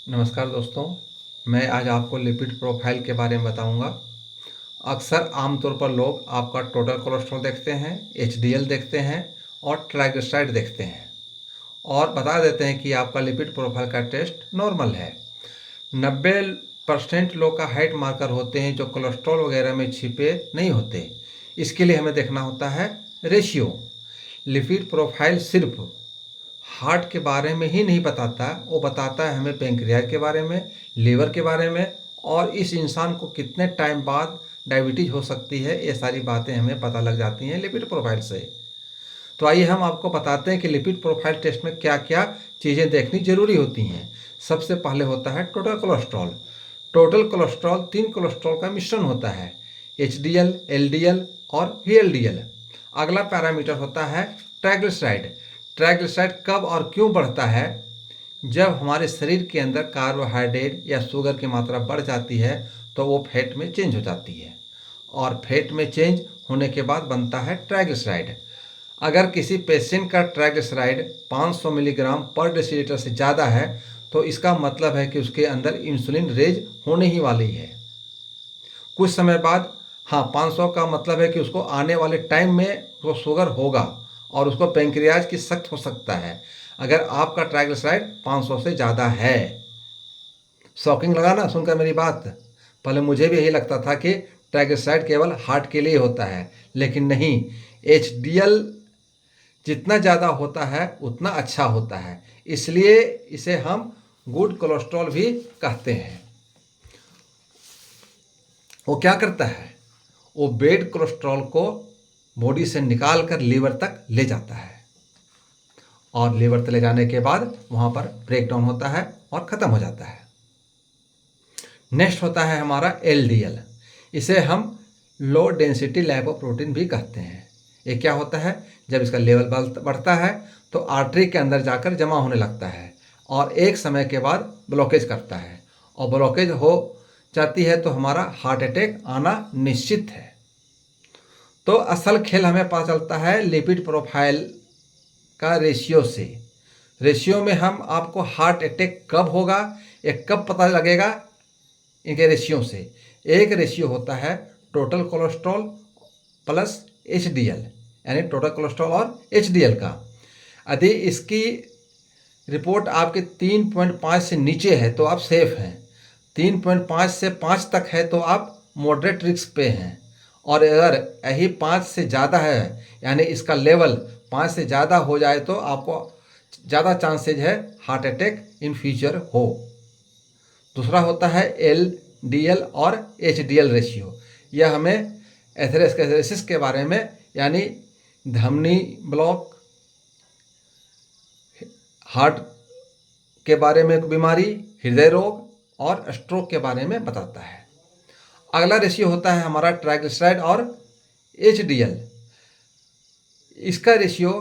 नमस्कार दोस्तों, मैं आज आपको लिपिड प्रोफाइल के बारे में बताऊंगा। अक्सर आमतौर पर लोग आपका टोटल कोलेस्ट्रॉल देखते हैं, एचडीएल देखते हैं और ट्राइग्लिसराइड देखते हैं और बता देते हैं कि आपका लिपिड प्रोफाइल का टेस्ट नॉर्मल है। 90% लोग का हाइट मार्कर होते हैं जो कोलेस्ट्रॉल वगैरह में छिपे नहीं होते। इसके लिए हमें देखना होता है रेशियो। लिपिड प्रोफाइल सिर्फ हार्ट के बारे में ही नहीं बताता, वो बताता है हमें पेंक्रियाज के बारे में, लीवर के बारे में और इस इंसान को कितने टाइम बाद डायबिटीज हो सकती है। ये सारी बातें हमें पता लग जाती हैं लिपिड प्रोफाइल से। तो आइए हम आपको बताते हैं कि लिपिड प्रोफाइल टेस्ट में क्या क्या चीज़ें देखनी जरूरी होती हैं। सबसे पहले होता है total cholesterol. Total cholesterol 3 cholesterol का मिश्रण होता है, एचडीएल, एलडीएल और वीएलडीएल। अगला पैरामीटर होता है ट्राइग्लिसराइड। ट्राइग्लिसराइड कब और क्यों बढ़ता है? जब हमारे शरीर के अंदर कार्बोहाइड्रेट या शुगर की मात्रा बढ़ जाती है तो वो फैट में चेंज हो जाती है और फैट में चेंज होने के बाद बनता है ट्राइग्लिसराइड। अगर किसी पेशेंट का ट्राइग्लिसराइड 500 मिलीग्राम पर डेसीलीटर से ज़्यादा है तो इसका मतलब है कि उसके अंदर इंसुलिन रेज होने ही वाली है। कुछ समय बाद 500 का मतलब है कि उसको आने वाले टाइम में वो शुगर होगा और उसको पेंक्रियाज की सख्त हो सकता है अगर आपका ट्राइग्लिसराइड 500 से ज़्यादा है। शॉकिंग लगा ना सुनकर मेरी बात? पहले मुझे भी यही लगता था कि ट्राइग्लिसराइड केवल हार्ट के लिए होता है, लेकिन नहीं। एचडीएल जितना ज़्यादा होता है उतना अच्छा होता है, इसलिए इसे हम गुड कोलेस्ट्रॉल भी कहते हैं। वो क्या करता है? वो बैड कोलेस्ट्रॉल को बॉडी से निकाल कर लीवर तक ले जाता है और लीवर तक ले जाने के बाद वहाँ पर ब्रेक डाउन होता है और ख़त्म हो जाता है। नेक्स्ट होता है हमारा एलडीएल। इसे हम लो डेंसिटी लाइपोप्रोटीन भी कहते हैं। ये क्या होता है? जब इसका लेवल बढ़ता है तो आर्टरी के अंदर जाकर जमा होने लगता है और एक समय के बाद ब्लॉकेज करता है और ब्लॉकेज हो जाती है तो हमारा हार्ट अटैक आना निश्चित है। तो असल खेल हमें पता चलता है लिपिड प्रोफाइल का रेशियो से। रेशियो में हम आपको हार्ट अटैक कब होगा, ये कब पता लगेगा? इनके रेशियो से। एक रेशियो होता है टोटल कोलेस्ट्रॉल प्लस एचडीएल, यानी टोटल कोलेस्ट्रॉल और एचडीएल का। यदि इसकी रिपोर्ट आपके 3.5 से नीचे है तो आप सेफ हैं, 3.5 से 5 तक है तो आप मॉडरेट रिस्क पे हैं, और अगर यही 5 से ज़्यादा है यानी इसका लेवल 5 से ज़्यादा हो जाए तो आपको ज़्यादा चांसेज है हार्ट अटैक इन फ्यूचर हो। दूसरा होता है एलडीएल और एचडीएल रेशियो। यह हमें एथेरोस्क्लेरोसिस के बारे में, यानी धमनी ब्लॉक, हार्ट के बारे में बीमारी, हृदय रोग और स्ट्रोक के बारे में बताता है। अगला रेशियो होता है हमारा ट्राइग्लिसराइड और एचडीएल। इसका रेशियो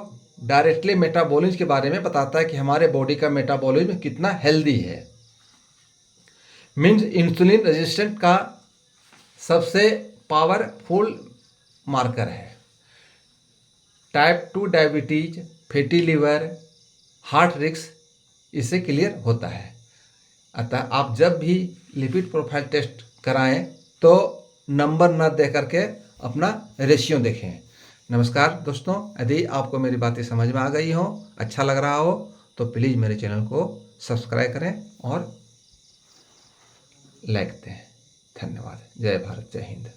डायरेक्टली मेटाबॉलिज्म के बारे में बताता है कि हमारे बॉडी का मेटाबॉलिज्म कितना हेल्दी है। मीन्स इंसुलिन रेजिस्टेंट का सबसे पावरफुल मार्कर है। Type 2 diabetes, fatty liver, heart risk इससे क्लियर होता है। अतः आप जब भी लिपिड प्रोफाइल टेस्ट कराएं तो नंबर न दे करके अपना रेशियो देखें। नमस्कार दोस्तों, यदि आपको मेरी बातें समझ में आ गई हो, अच्छा लग रहा हो तो प्लीज़ मेरे चैनल को सब्सक्राइब करें और लाइक दें। धन्यवाद। जय भारत, जय हिंद।